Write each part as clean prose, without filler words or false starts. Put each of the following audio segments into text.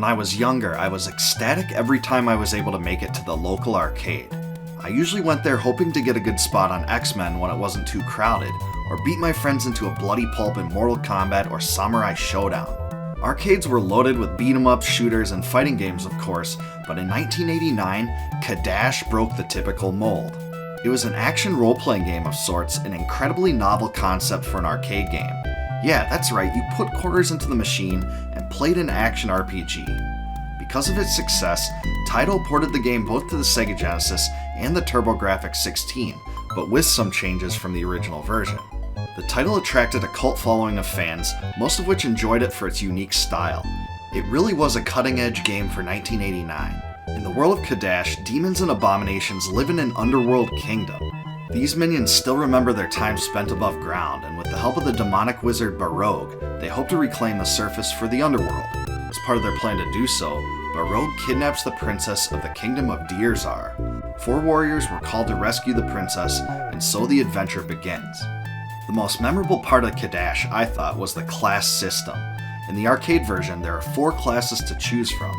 I was younger, I was ecstatic every time I was able to make it to the local arcade. I usually went there hoping to get a good spot on X-Men when it wasn't too crowded, or beat my friends into a bloody pulp in Mortal Kombat or Samurai Showdown. Arcades were loaded with beat-em-up shooters and fighting games, of course, but in 1989, Cadash broke the typical mold. It was an action role-playing game of sorts, an incredibly novel concept for an arcade game. Yeah, that's right, you put quarters into the machine and played an action RPG. Because of its success, Taito ported the game both to the Sega Genesis and the TurboGrafx-16, but with some changes from the original version. The title attracted a cult following of fans, most of which enjoyed it for its unique style. It really was a cutting-edge game for 1989. In the world of Cadash, demons and abominations live in an underworld kingdom. These minions still remember their time spent above ground, and with the help of the demonic wizard Baroque, they hope to reclaim the surface for the underworld. As part of their plan to do so, Baroque kidnaps the princess of the kingdom of Dirzar. 4 warriors were called to rescue the princess, and so the adventure begins. The most memorable part of Cadash, I thought, was the class system. In the arcade version, there are 4 classes to choose from,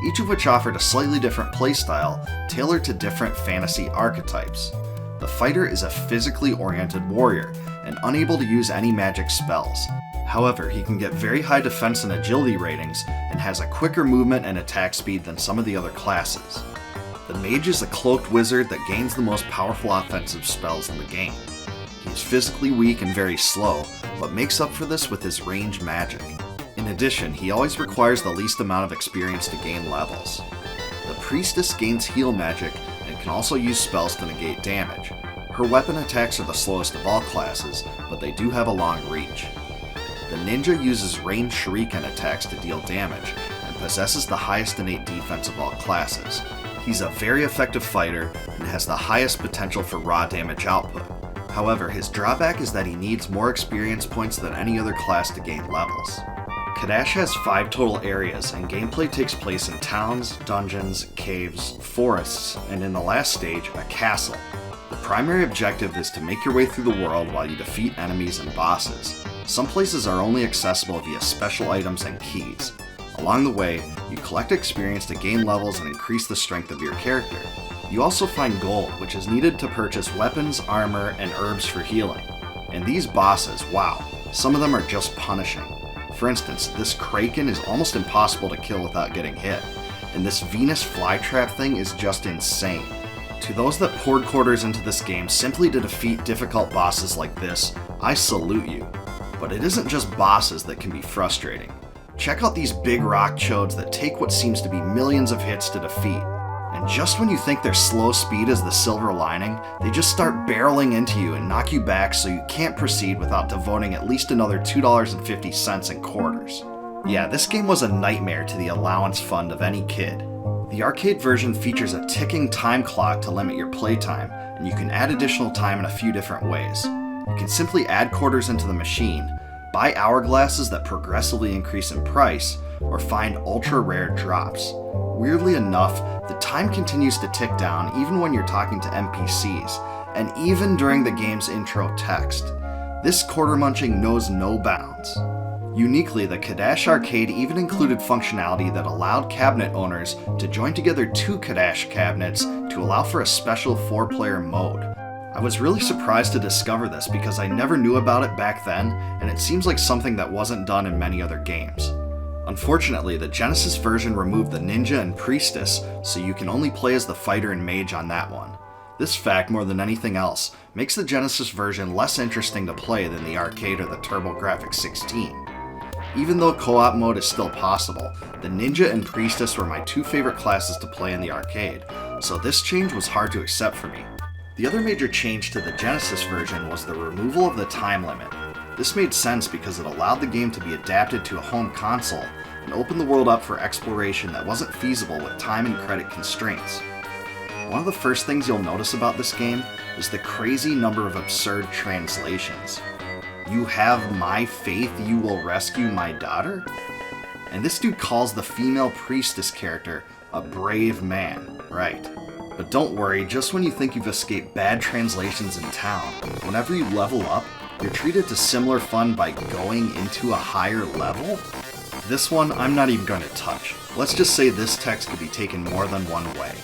each of which offered a slightly different playstyle, tailored to different fantasy archetypes. The fighter is a physically oriented warrior, and unable to use any magic spells. However, he can get very high defense and agility ratings, and has a quicker movement and attack speed than some of the other classes. The mage is a cloaked wizard that gains the most powerful offensive spells in the game. He is physically weak and very slow, but makes up for this with his range magic. In addition, he always requires the least amount of experience to gain levels. The priestess gains heal magic and can also use spells to negate damage. Her weapon attacks are the slowest of all classes, but they do have a long reach. The ninja uses ranged shuriken attacks to deal damage, and possesses the highest innate defense of all classes. He's a very effective fighter, and has the highest potential for raw damage output. However, his drawback is that he needs more experience points than any other class to gain levels. Cadash has 5 total areas, and gameplay takes place in towns, dungeons, caves, forests, and in the last stage, a castle. The primary objective is to make your way through the world while you defeat enemies and bosses. Some places are only accessible via special items and keys. Along the way, you collect experience to gain levels and increase the strength of your character. You also find gold, which is needed to purchase weapons, armor, and herbs for healing. And these bosses, wow, some of them are just punishing. For instance, this Kraken is almost impossible to kill without getting hit, and this Venus flytrap thing is just insane. To those that poured quarters into this game simply to defeat difficult bosses like this, I salute you. But it isn't just bosses that can be frustrating. Check out these big rock chodes that take what seems to be millions of hits to defeat. And just when you think their slow speed is the silver lining, they just start barreling into you and knock you back so you can't proceed without devoting at least another $2.50 in quarters. Yeah, this game was a nightmare to the allowance fund of any kid. The arcade version features a ticking time clock to limit your playtime, and you can add additional time in a few different ways. You can simply add quarters into the machine, buy hourglasses that progressively increase in price, or find ultra-rare drops. Weirdly enough, the time continues to tick down even when you're talking to NPCs, and even during the game's intro text. This quarter munching knows no bounds. Uniquely, the Cadash arcade even included functionality that allowed cabinet owners to join together 2 Cadash cabinets to allow for a special 4-player mode. I was really surprised to discover this because I never knew about it back then, and it seems like something that wasn't done in many other games. Unfortunately, the Genesis version removed the ninja and priestess, so you can only play as the fighter and mage on that one. This fact, more than anything else, makes the Genesis version less interesting to play than the arcade or the TurboGrafx-16. Even though co-op mode is still possible, the ninja and priestess were my 2 favorite classes to play in the arcade, so this change was hard to accept for me. The other major change to the Genesis version was the removal of the time limit. This made sense because it allowed the game to be adapted to a home console and opened the world up for exploration that wasn't feasible with time and credit constraints. One of the first things you'll notice about this game is the crazy number of absurd translations. You have my faith, you will rescue my daughter? And this dude calls the female priestess character a brave man, right? But don't worry, just when you think you've escaped bad translations in town, whenever you level up, you're treated to similar fun by going into a higher level? This one, I'm not even going to touch. Let's just say this text could be taken more than one way.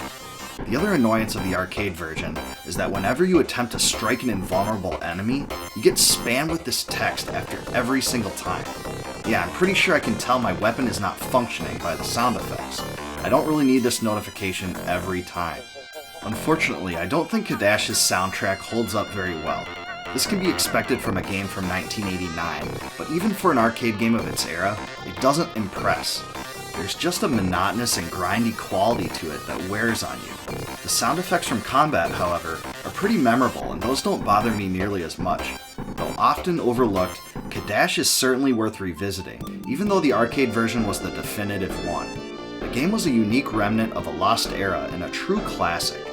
The other annoyance of the arcade version is that whenever you attempt to strike an invulnerable enemy, you get spammed with this text after every single time. Yeah, I'm pretty sure I can tell my weapon is not functioning by the sound effects. I don't really need this notification every time. Unfortunately, I don't think Cadash's soundtrack holds up very well. This can be expected from a game from 1989, but even for an arcade game of its era, it doesn't impress. There's just a monotonous and grindy quality to it that wears on you. The sound effects from combat, however, are pretty memorable, and those don't bother me nearly as much. Though often overlooked, Cadash is certainly worth revisiting, even though the arcade version was the definitive one. The game was a unique remnant of a lost era and a true classic.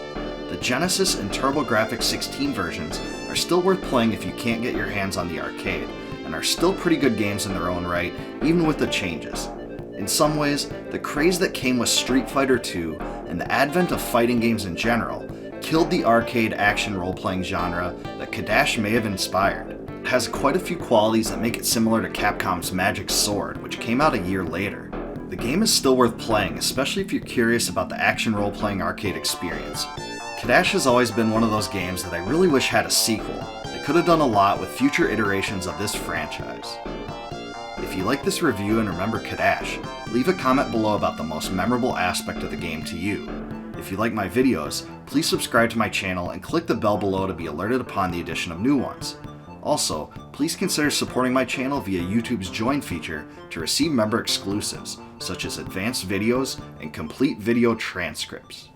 The Genesis and TurboGrafx-16 versions are still worth playing if you can't get your hands on the arcade, and are still pretty good games in their own right, even with the changes. In some ways, the craze that came with Street Fighter II and the advent of fighting games in general killed the arcade action role-playing genre that Cadash may have inspired. It has quite a few qualities that make it similar to Capcom's Magic Sword, which came out a year later. The game is still worth playing, especially if you're curious about the action role-playing arcade experience. Cadash has always been one of those games that I really wish had a sequel. They could have done a lot with future iterations of this franchise. If you like this review and remember Cadash, leave a comment below about the most memorable aspect of the game to you. If you like my videos, please subscribe to my channel and click the bell below to be alerted upon the addition of new ones. Also, please consider supporting my channel via YouTube's Join feature to receive member exclusives, such as advanced videos and complete video transcripts.